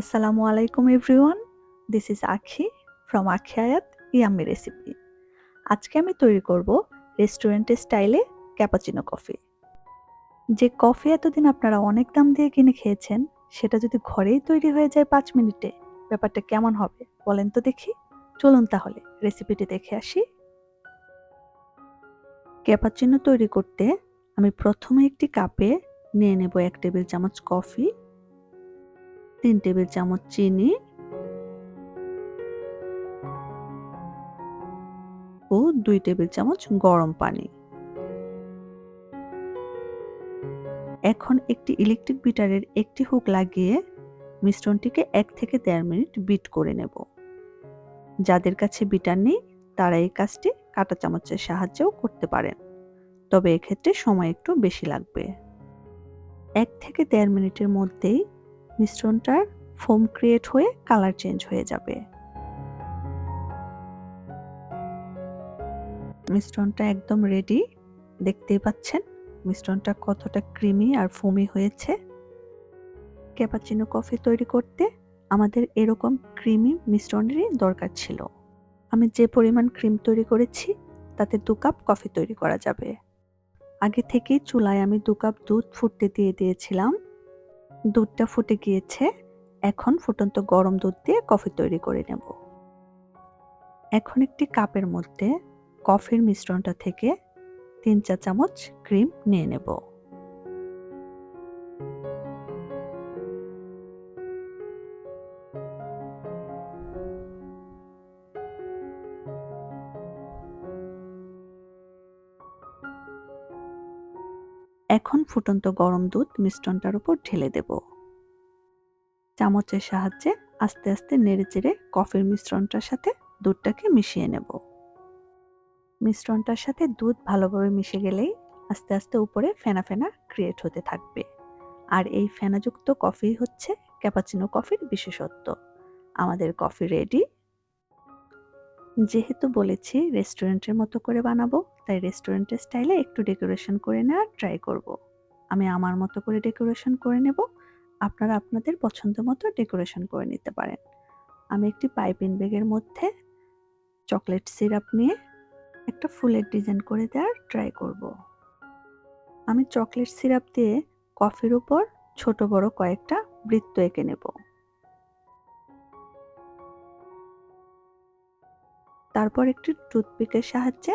Assalamu alaikum everyone. This is Akhi from Akhi Ayat Yummy Recipe. আজকে আমি তৈরি করব রেস্টুরেন্টের স্টাইলে ক্যাপাচিনো কফি। যে কফি এতদিন আপনারা অনেক দাম দিয়ে কিনে খেয়েছেন সেটা যদি ঘরেই তৈরি হয়ে যায় 5 মিনিটে, ব্যাপারটা কেমন হবে বলেন তো দেখি। চলুন তাহলে রেসিপিটি দেখে আসি। ক্যাপাচিনো তৈরি করতে আমি প্রথমে একটি কাপে নিয়ে নেব 1 টেবিল চামচ কফি, 3 টেবিল চামচ চিনি ও 2 টেবিল চামচ গরম পানি। এখন একটি ইলেকট্রিক বিটারের একটি হুক লাগিয়ে মিশ্রণটিকে 1 থেকে 1.5 মিনিট বিট করে নেব। যাদের কাছে বিটার নেই তারা এই কাজটি কাঁটা চামচের সাহায্যেও করতে পারেন, তবে এক্ষেত্রে সময় একটু বেশি লাগবে। 1 থেকে 1.5 মিনিটের মধ্যেই মিশ্রণটার ফোম ক্রিয়েট হয়ে কালার চেঞ্জ হয়ে যাবে। মিশ্রণটা একদম রেডি, দেখতেই পাচ্ছেন মিশ্রণটা কতটা ক্রিমি আর ফোমি হয়েছে। ক্যাপাচিনো কফি তৈরি করতে আমাদের এরকম ক্রিমি মিশ্রণেরই দরকার ছিল। আমি যে পরিমাণ ক্রিম তৈরি করেছি তাতে 2 কাপ কফি তৈরি করা যাবে। আগে থেকেই চুলায় আমি 2 কাপ দুধ ফুটতে দিয়ে দিয়েছিলাম। দুধটা ফুটে গিয়েছে, এখন ফুটন্ত গরম দুধ দিয়ে কফি তৈরি করে নেব। এখন একটি কাপের মধ্যে কফির মিশ্রণটা থেকে 3 চা চামচ ক্রিম নিয়ে নেব। এখন ফুটন্ত গরম দুধ মিশ্রণটার উপর ঢেলে দেব। চামচের সাহায্যে আস্তে আস্তে নেড়েচেড়ে কফির মিশ্রণটার সাথে দুধটাকে মিশিয়ে নেব। মিশ্রণটার সাথে দুধ ভালোভাবে মিশে গেলেই আস্তে আস্তে উপরে ফেনা ফেনা ক্রিয়েট হতে থাকবে। আর এই ফেনাযুক্ত কফি হচ্ছে ক্যাপাচিনো কফির বিশেষত্ব। আমাদের কফি রেডি। যেহেতু বলেছি রেস্টুরেন্টের মতো করে বানাবো, তাই রেস্টুরেন্টের স্টাইলে একটু ডেকোরেশন করে নেওয়ার ট্রাই করব। আমি আমার মতো করে ডেকোরেশন করে নেব, আপনারা আপনাদের পছন্দ মতো ডেকোরেশন করে নিতে পারেন। আমি একটি পাইপিং ব্যাগের মধ্যে চকলেট সিরাপ নিয়ে একটা ফুলের ডিজাইন করে দেওয়ার ট্রাই করব। আমি চকলেট সিরাপ দিয়ে কফির উপর ছোট বড় কয়েকটা বৃত্ত এঁকে নেব। তারপর একটি টুথপিকের সাহায্যে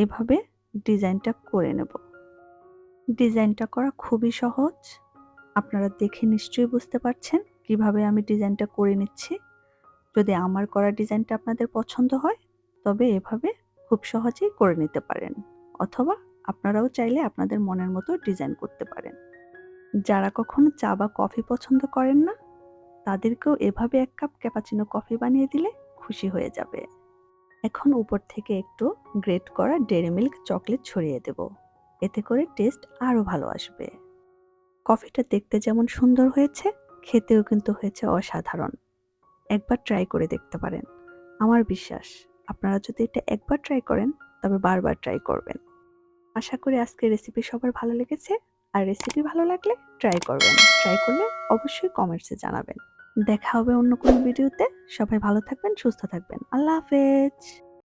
এভাবে ডিজাইনটা করে নেব। ডিজাইনটা করা খুবই সহজ, আপনারা দেখে নিশ্চয়ই বুঝতে পারছেন কিভাবে আমি ডিজাইনটা করে নিচ্ছি। যদি আমার করা ডিজাইনটা আপনাদের পছন্দ হয় তবে এভাবে খুব সহজেই করে নিতে পারেন, অথবা আপনারাও চাইলে আপনাদের মনের মতো ডিজাইন করতে পারেন। যারা কখনো চা বা কফি পছন্দ করেন না তাদেরকেও এভাবে 1 কাপ ক্যাপাচিনো কফি বানিয়ে দিলে খুশি হয়ে যাবে। এখন উপর থেকে একটু গ্রেট করা ডেইরি মিল্ক চকলেট ছড়িয়ে দেব, এতে করে টেস্ট আরো ভালো আসবে। কফিটা দেখতে যেমন সুন্দর হয়েছে, খেতেও কিন্তু হয়েছে অসাধারণ। একবার ট্রাই করে দেখতে পারেন। আমার বিশ্বাস আপনারা যদি এটা একবার ট্রাই করেন তবে বারবার ট্রাই করবেন। আশা করি আজকের রেসিপি সবার ভালো লেগেছে, আর রেসিপি ভালো লাগলে ট্রাই করবেন। ট্রাই করলে অবশ্যই কমেন্টসে জানাবেন। দেখা হবে অন্য কোনো ভিডিওতে। সবাই ভালো থাকবেন, সুস্থ থাকবেন। আল্লাহ হাফেজ।